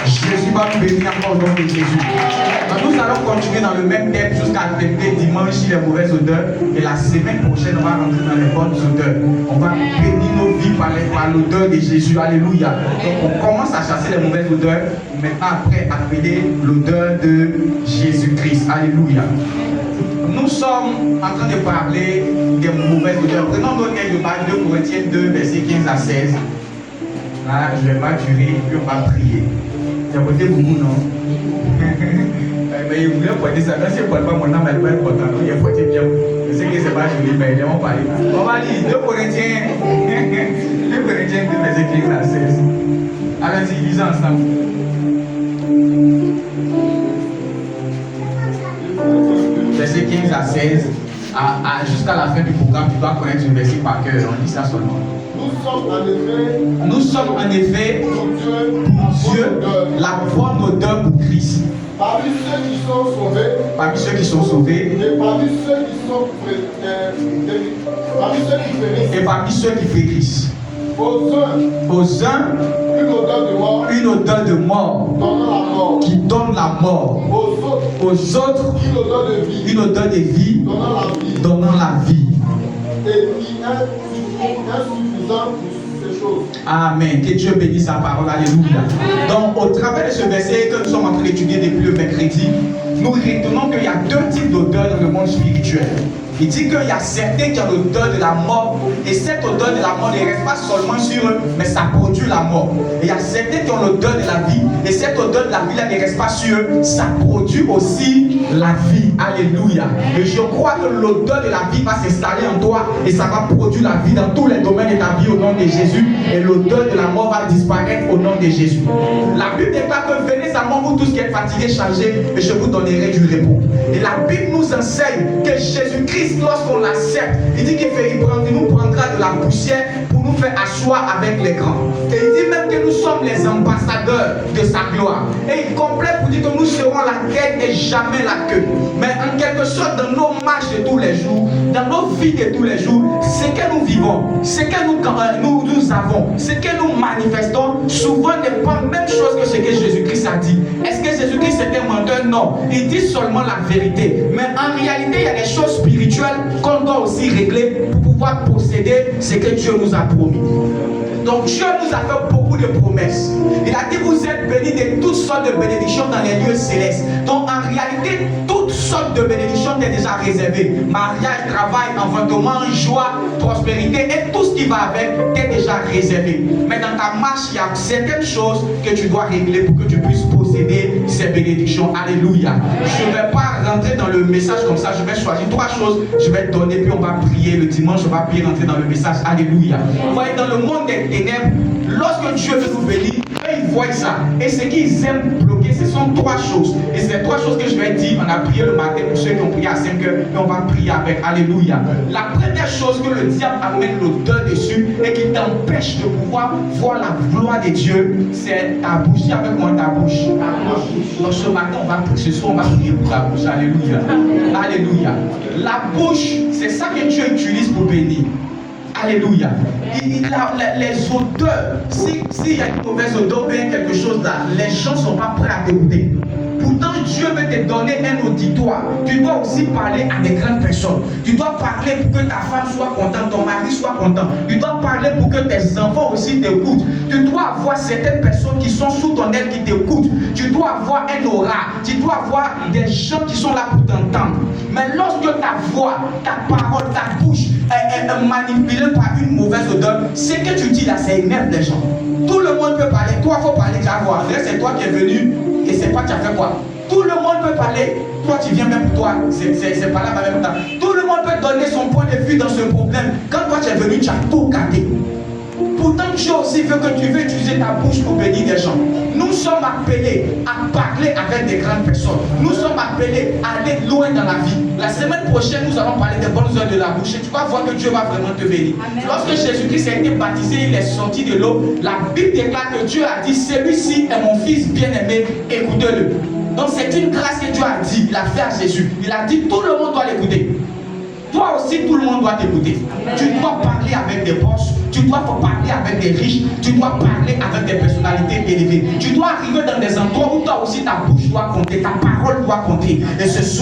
Jésus va nous bénir encore au nom de Jésus. Donc nous allons continuer dans le même thème jusqu'à dimanche sur les mauvaises odeurs. Et la semaine prochaine, on va rentrer dans les bonnes odeurs. On va bénir nos vies par l'odeur de Jésus. Alléluia. Donc on commence à chasser les mauvaises odeurs. Maintenant, après, appeler l'odeur de Jésus-Christ. Alléluia. Nous sommes en train de parler des mauvaises odeurs. Prenons notre texte de 2 Corinthiens 2, versets 15 à 16. Là, je ne vais pas durer, puis on va prier. J'ai voté beaucoup, non? Mais il voulait porter ça. Même si je ne porte pas mon âme, elle peut être contente. Il a porté bien. Je sais que ce n'est pas joli, mais ils vont parler. On va lire 2 Corinthiens 2, versets 15 à 16. Allons-y, lisons ensemble. Verset 15 à 16. Jusqu'à la fin du programme, tu dois connaître le verset par cœur. On lit ça seulement. Nous sommes en effet pour Dieu la bonne odeur pour Christ. Parmi ceux qui sont sauvés, et parmi ceux qui périssent. Aux uns, une odeur de mort qui donne la mort. Aux autres, une odeur de vie donnant la vie. Et qui est insuffisant pour ces choses. Amen. Que Dieu bénisse sa parole. Alléluia. Donc, au travers de ce verset que nous sommes en train d'étudier depuis le mercredi, nous retenons qu'il y a 2 types d'odeurs dans le monde spirituel. Il dit qu'il y a certains qui ont l'odeur de la mort, et cette odeur de la mort ne reste pas seulement sur eux, mais ça produit la mort. Et il y a certains qui ont l'odeur de la vie, et cette odeur de la vie là ne reste pas sur eux, ça produit aussi la vie. Alléluia. Et je crois que l'odeur de la vie va s'installer en toi, et ça va produire la vie dans tous les domaines de ta vie au nom de Jésus, et l'odeur de la mort va disparaître au nom de Jésus. La Bible déclare que venez à moi, vous tous qui êtes fatigués, chargés, et je vous donnerai du repos. Et la Bible nous enseigne que Jésus-Christ, lorsqu'on l'accepte, il dit qu'il nous prendra de la poussière pour nous faire asseoir avec les grands. Et il dit même que nous sommes les ambassadeurs de sa gloire. Et il complète pour dire que nous serons la tête et jamais la queue. Mais en quelque sorte, dans nos marches de tous les jours, dans nos vies de tous les jours, ce que nous vivons, ce que nous avons, ce que nous manifestons, souvent n'est pas la même chose que ce que Jésus-Christ a dit. Est-ce que Jésus-Christ était un menteur? Non. Il dit seulement la vérité. Mais en réalité, il y a des choses spirituelles qu'on doit aussi régler pour pouvoir posséder ce que Dieu nous a promis. Donc Dieu nous a fait beaucoup de promesses. Il a dit vous êtes bénis de toutes sortes de bénédictions dans les lieux célestes. Donc en réalité, toutes sortes de bénédictions sont déjà réservées. Mariage, travail, enfantement, joie, prospérité et tout ce qui va avec est déjà réservé. Mais dans ta marche, il y a certaines choses que tu dois régler pour que tu puisses posséder ces bénédictions. Alléluia. Je ne vais pas rentrer dans le message comme ça. Je vais choisir 3 choses. Je vais te donner, puis on va prier le dimanche. On va bien rentrer dans le message. Alléluia. Vous voyez, dans le monde des ténèbres, lorsque Dieu veut nous bénir, ils voient ça. Et ce qu'ils aiment bloquer, ce sont 3 choses. Et c'est 3 choses que je vais dire. On a prié le matin pour ceux qui ont prié à 5 heures. Et on va prier avec. Alléluia. La première chose que le diable amène l'odeur dessus et qui t'empêche de pouvoir voir la gloire de Dieu, c'est ta bouche. Dis avec moi ta bouche. Donc ce matin, ce soir, on va prier pour ta bouche. Alléluia. Alléluia. La bouche, c'est ça que Dieu utilise pour bénir. Alléluia. Les odeurs, s'il y a une mauvaise odeur ou bien quelque chose là, les gens ne sont pas prêts à t'écouter. Pourtant, Dieu veut te donner un auditoire. Tu dois aussi parler à des grandes personnes. Tu dois parler pour que ta femme soit contente, ton mari soit content. Tu dois parler pour que tes enfants aussi t'écoutent. Tu dois avoir certaines personnes qui sont sous ton aile qui t'écoutent. Tu dois avoir un aura. Tu dois avoir des gens qui sont là pour t'entendre. Mais lorsque ta voix, ta parole, ta bouche est manipulée par une mauvaise odeur, ce que tu dis là, ça énerve les gens. Tout le monde peut parler. Toi, il faut parler. Tu vas voir. C'est toi qui es venu et c'est pas tu as fait quoi. Tout le monde peut parler. Toi, tu viens même pour toi. C'est pas là en même temps. Tout le monde peut donner son point de vue dans ce problème. Quand toi, tu es venu, tu as tout gâté. Pourtant, Dieu aussi veut que tu veux utiliser ta bouche pour bénir des gens. Nous sommes appelés à parler avec des grandes personnes. Nous sommes appelés à aller loin dans la vie. La semaine prochaine, nous allons parler des bonnes heures de la bouche. Et tu vas voir que Dieu va vraiment te bénir. Amen. Lorsque Jésus-Christ a été baptisé, il est sorti de l'eau. La Bible déclare que Dieu a dit, celui-ci est mon fils bien-aimé, écoutez-le. Donc c'est une grâce que Dieu a dit. Il a fait à Jésus. Il a dit, tout le monde doit l'écouter. Toi aussi, tout le monde doit t'écouter. Tu dois parler avec des boss, tu dois parler avec des riches, tu dois parler avec des personnalités élevées. Tu dois arriver dans des endroits où toi aussi ta bouche doit compter, ta parole doit compter. Et ce soir,